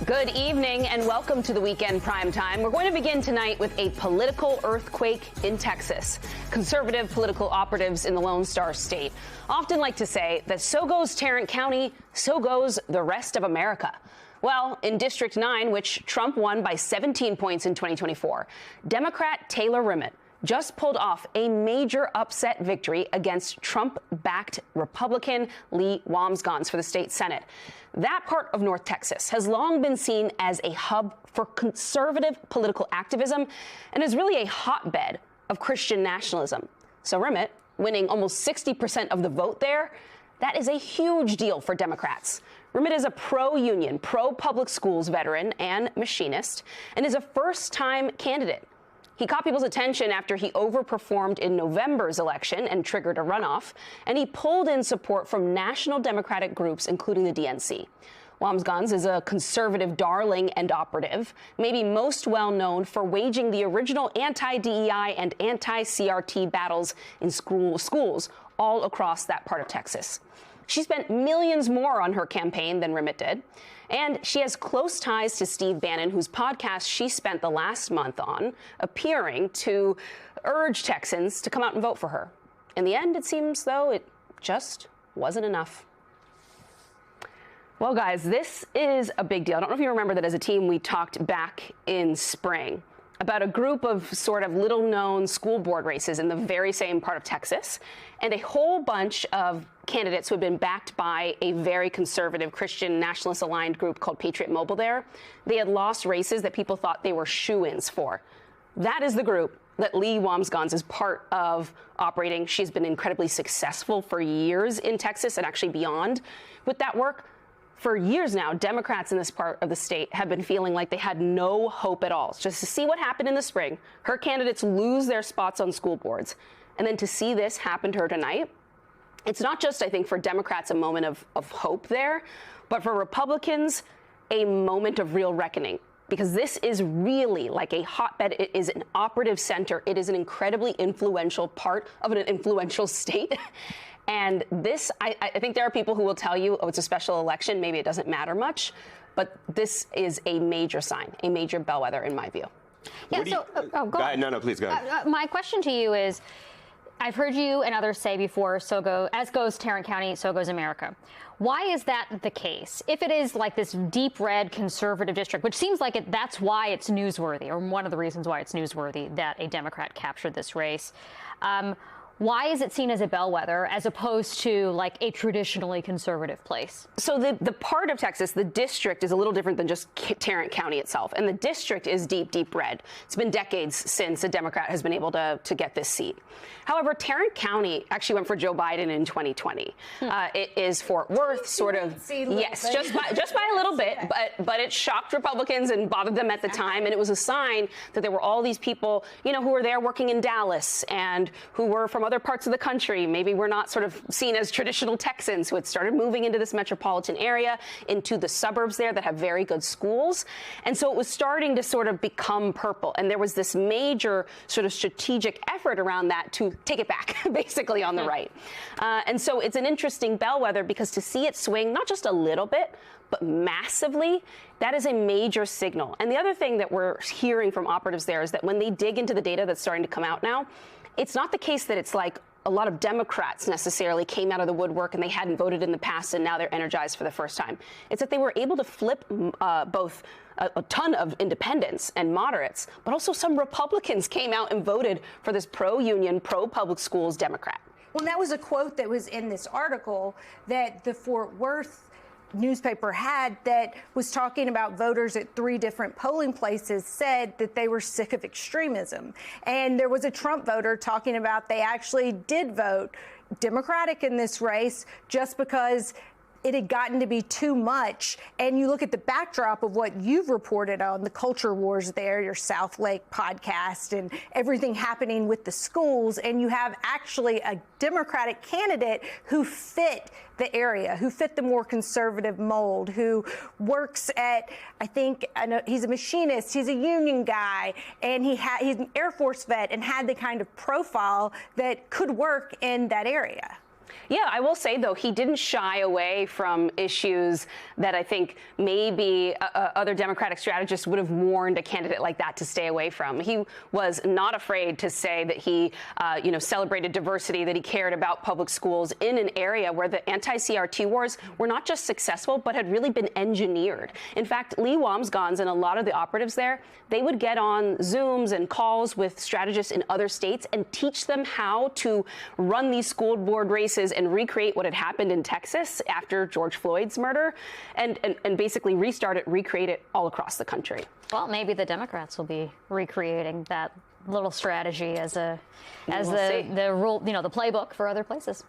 Good evening and welcome to the Weekend Primetime. We're going to begin tonight with a political earthquake in Texas. Conservative political operatives in the Lone Star State often like to say that so goes Tarrant County, so goes the rest of America. Well, in District 9, which Trump won by 17 points in 2024, Democrat Taylor Rimmet just pulled off a major upset victory against Trump-backed Republican Lee Wambsgans for the state Senate. That part of North Texas has long been seen as a hub for conservative political activism and is really a hotbed of Christian nationalism. So Rimmet, winning almost 60% of the vote there, that is a huge deal for Democrats. Rimmet is a pro-union, pro-public schools veteran and machinist, and is a first-time candidate. He caught people's attention after he overperformed in November's election and triggered a runoff, and he pulled in support from national Democratic groups, including the DNC. Wambsgans is a conservative darling and operative, maybe most well known for waging the original anti-DEI and anti-CRT battles in schools all across that part of Texas. She spent millions more on her campaign than Rimmet did. And she has close ties to Steve Bannon, whose podcast she spent the last month on, appearing to urge Texans to come out and vote for her. In the end, it seems, though, it just wasn't enough. Well, guys, this is a big deal. I don't know if you remember that as a team we talked back in spring about a group of sort of little-known school board races in the very same part of Texas, and a whole bunch of candidates who had been backed by a very conservative Christian nationalist-aligned group called Patriot Mobile there. They had lost races that people thought they were shoo-ins for. That is the group that Lee Wambsgans is part of operating. She's been incredibly successful for years in Texas and actually beyond with that work. For years now, Democrats in this part of the state have been feeling like they had no hope at all. Just to see what happened in the spring, her candidates lose their spots on school boards, and then to see this happen to her tonight, it's not just, I think, for Democrats a moment of hope there, but for Republicans, a moment of real reckoning. Because this is really like a hotbed. It is an operative center. It is an incredibly influential part of an influential state. And this, I think there are people who will tell you, oh, it's a special election, maybe it doesn't matter much. But this is a major sign, a major bellwether, in my view. Yeah, so, go ahead. No, please go ahead. My question to you is, I've heard you and others say before, as goes Tarrant County, so goes America. Why is that the case? If it is like this deep red conservative district, which seems like that's why it's newsworthy, or one of the reasons why it's newsworthy that a Democrat captured this race. Why is it seen as a bellwether as opposed to like a traditionally conservative place? So the part of Texas, the district, is a little different than just Tarrant County itself. And the district is deep, deep red. It's been decades since a Democrat has been able to get this seat. However, Tarrant County actually went for Joe Biden in 2020. It is Fort Worth, sort of. Yes, just by a little bit. But it shocked Republicans and bothered them at the time. And it was a sign that there were all these people, who were there working in Dallas and who were from other parts of the country. Maybe we're not sort of seen as traditional Texans who had started moving into this metropolitan area, into the suburbs there that have very good schools. And so it was starting to sort of become purple. And there was this major sort of strategic effort around that to take it back, basically, on the right. And so it's an interesting bellwether because to see it swing, not just a little bit, but massively, that is a major signal. And the other thing that we're hearing from operatives there is that when they dig into the data that's starting to come out now, it's not the case that it's like a lot of Democrats necessarily came out of the woodwork and they hadn't voted in the past and now they're energized for the first time. It's that they were able to flip both a ton of independents and moderates, but also some Republicans came out and voted for this pro-union, pro-public schools Democrat. Well, that was a quote that was in this article that the Fort Worth newspaper had that was talking about voters at 3 different polling places said that they were sick of extremism. And there was a Trump voter talking about they actually did vote Democratic in this race just because it had gotten to be too much. And you look at the backdrop of what you've reported on, the culture wars there, your South Lake podcast and everything happening with the schools. And you have actually a Democratic candidate who fit the area, who fit the more conservative mold, who works at, I know he's a machinist, he's a union guy, and he's an Air Force vet and had the kind of profile that could work in that area. Yeah, I will say, though, he didn't shy away from issues that I think maybe other Democratic strategists would have warned a candidate like that to stay away from. He was not afraid to say that he, celebrated diversity, that he cared about public schools in an area where the anti-CRT wars were not just successful, but had really been engineered. In fact, Lee Wambsgans and a lot of the operatives there, they would get on Zooms and calls with strategists in other states and teach them how to run these school board races and recreate what had happened in Texas after George Floyd's murder and basically recreate it all across the country. Well, maybe the Democrats will be recreating that little strategy as the rule, the playbook for other places.